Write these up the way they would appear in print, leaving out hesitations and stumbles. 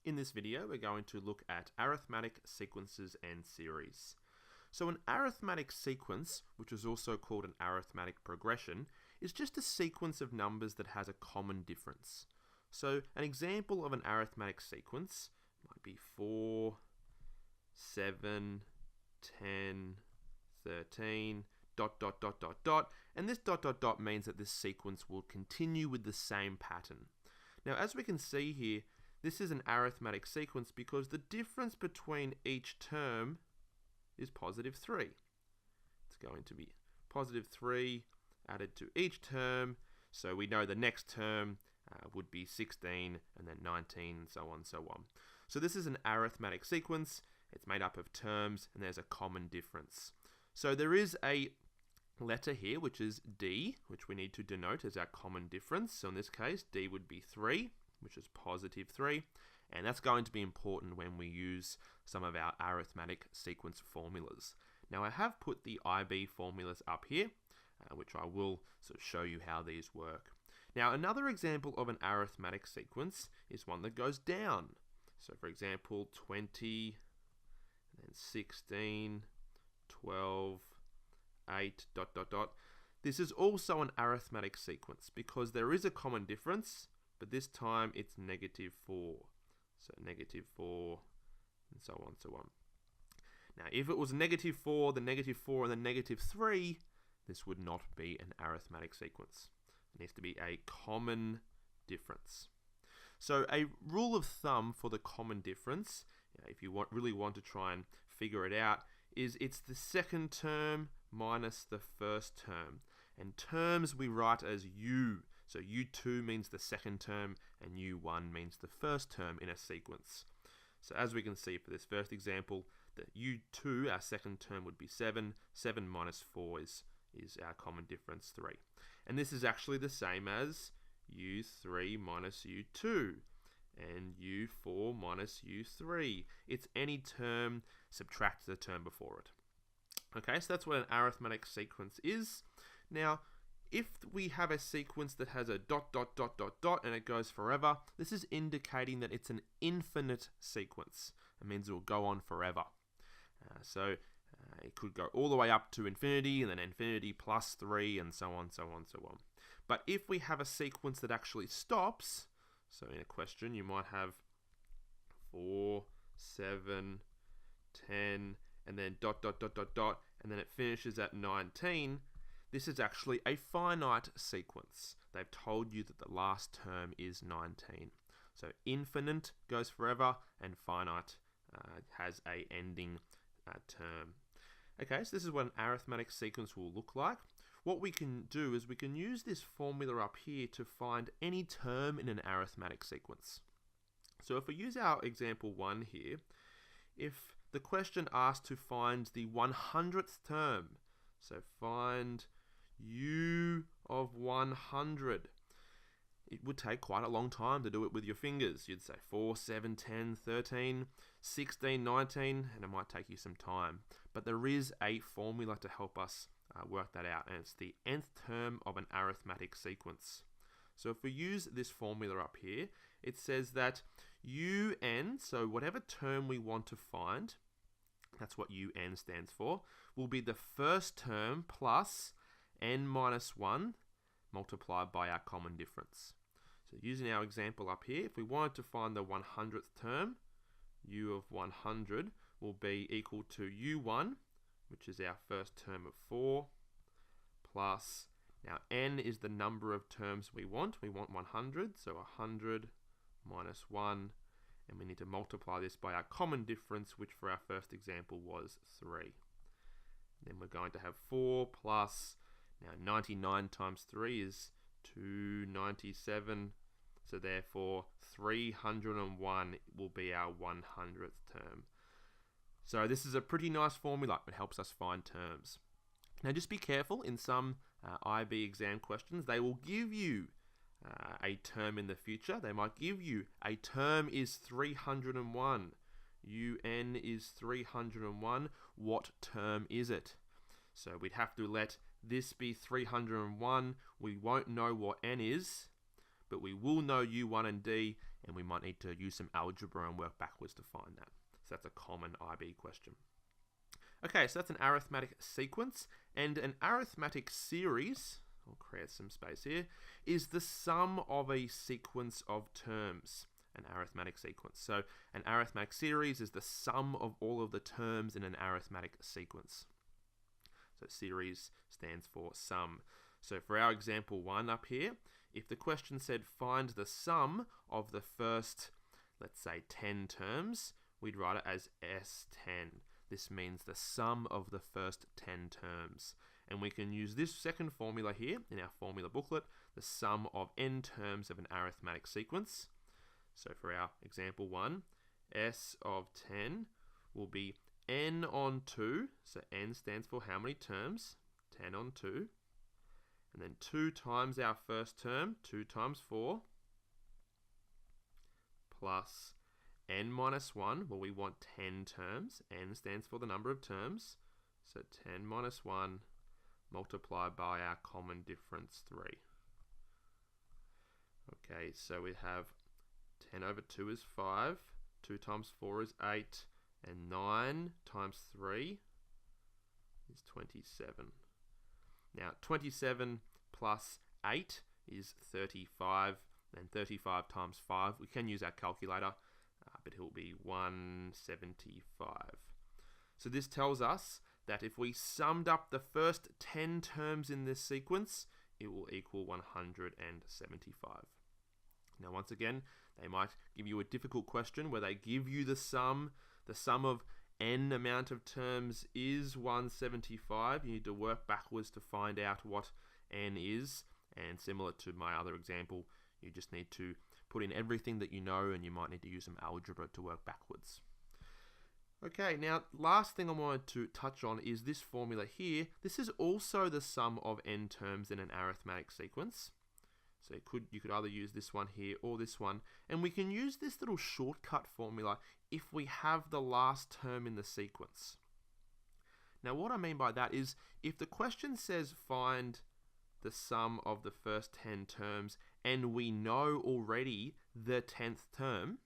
In this video, we're going to look at arithmetic sequences and series. So an arithmetic sequence, which is also called an arithmetic progression, is just a sequence of numbers that has a common difference. So an example of an arithmetic sequence might be 4, 7, 10, 13, ... and this ... means that this sequence will continue with the same pattern. Now, as we can see here, this is an arithmetic sequence because the difference between each term is positive 3. It's going to be positive 3 added to each term, so we know the next term would be 16 and then 19 and so on and so on. So this is an arithmetic sequence. It's made up of terms and there's a common difference. So there is a letter here which is D, which we need to denote as our common difference. So in this case, D would be 3, which is positive 3, and that's going to be important when we use some of our arithmetic sequence formulas. Now I have put the IB formulas up here, which I will sort of show you how these work. Now another example of an arithmetic sequence is one that goes down. So for example, 20, and then 16, 12, 8, ... This is also an arithmetic sequence because there is a common difference, but this time it's negative 4. So negative 4, and so on, so on. Now, if it was negative 4, the negative 4, and the negative 3, this would not be an arithmetic sequence. It needs to be a common difference. So a rule of thumb for the common difference, if you really want to try and figure it out, is it's the second term minus the first term. And terms we write as U. So U2 means the second term and U1 means the first term in a sequence. So as we can see for this first example, that U2, our second term, would be 7. 7 minus 4 is our common difference, 3. And this is actually the same as U3 minus U2 and U4 minus U3. It's any term, subtract the term before it. Okay, so that's what an arithmetic sequence is. Now, if we have a sequence that has a ... and it goes forever, this is indicating that it's an infinite sequence. It means it will go on forever. So it could go all the way up to infinity, and then infinity plus 3, and so on, so on, so on. But if we have a sequence that actually stops, so in a question you might have 4, 7, 10, and then ... and then it finishes at 19, this is actually a finite sequence. They've told you that the last term is 19. So infinite goes forever, and finite has a ending term. Okay, so this is what an arithmetic sequence will look like. What we can do is we can use this formula up here to find any term in an arithmetic sequence. So if we use our example 1 here, if the question asks to find the 100th term, so find U of 100. It would take quite a long time to do it with your fingers. You'd say 4, 7, 10, 13, 16, 19, and it might take you some time. But there is a formula to help us work that out, and it's the nth term of an arithmetic sequence. So if we use this formula up here, it says that UN, so whatever term we want to find, that's what UN stands for, will be the first term plus n minus 1 multiplied by our common difference. So using our example up here, if we wanted to find the 100th term, U of 100 will be equal to U1, which is our first term of 4, plus, now n is the number of terms we want. We want 100, so 100 minus 1, and we need to multiply this by our common difference, which for our first example was 3. Then we're going to have 4 plus, now 99 times 3 is 297, so therefore 301 will be our 100th term. So this is a pretty nice formula. It helps us find terms. Now just be careful, in some IB exam questions, they will give you a term in the future. They might give you a term is 301. UN is 301. What term is it? So we'd have to let this be 301. We won't know what n is, but we will know U1 and D, and we might need to use some algebra and work backwards to find that. So that's a common IB question. Okay, so that's an arithmetic sequence, and an arithmetic series, I'll create some space here, is the sum of a sequence of terms, an arithmetic sequence. So an arithmetic series is the sum of all of the terms in an arithmetic sequence. So series stands for sum. So for our example 1 up here, if the question said find the sum of the first, let's say 10 terms, we'd write it as S10. This means the sum of the first 10 terms. And we can use this second formula here in our formula booklet, the sum of n terms of an arithmetic sequence. So for our example 1, S of 10 will be n on 2. So n stands for how many terms? 10 on 2. And then 2 times our first term, 2 times 4, plus n minus 1, well, we want 10 terms. N stands for the number of terms. So 10 minus 1 multiplied by our common difference, 3. Okay, so we have 10 over 2 is 5, 2 times 4 is 8, and 9 times 3 is 27. Now, 27 plus 8 is 35, and 35 times 5, we can use our calculator, but it will be 175. So this tells us that if we summed up the first 10 terms in this sequence, it will equal 175. Now, once again, they might give you a difficult question where they give you the sum of n amount of terms is 175. You need to work backwards to find out what n is, and similar to my other example, you just need to put in everything that you know, and you might need to use some algebra to work backwards. Okay, now last thing I wanted to touch on is this formula here. This is also the sum of n terms in an arithmetic sequence. So you could either use this one here or this one, and we can use this little shortcut formula if we have the last term in the sequence. Now what I mean by that is if the question says find the sum of the first 10 terms and we know already the 10th term,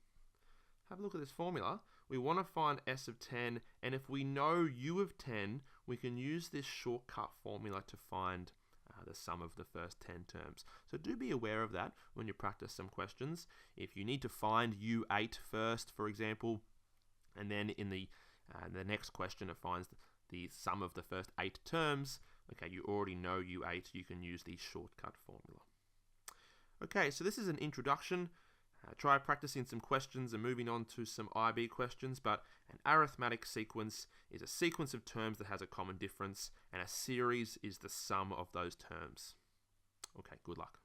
have a look at this formula. We want to find S of 10, and if we know U of 10, we can use this shortcut formula to find the sum of the first 10 terms. So do be aware of that when you practice some questions. If you need to find U8 first, for example, and then in the next question it finds the sum of the first 8 terms, okay, you already know U8, you can use the shortcut formula. Okay, so this is an introduction. Try practicing some questions and moving on to some IB questions, but an arithmetic sequence is a sequence of terms that has a common difference, and a series is the sum of those terms. Okay, good luck.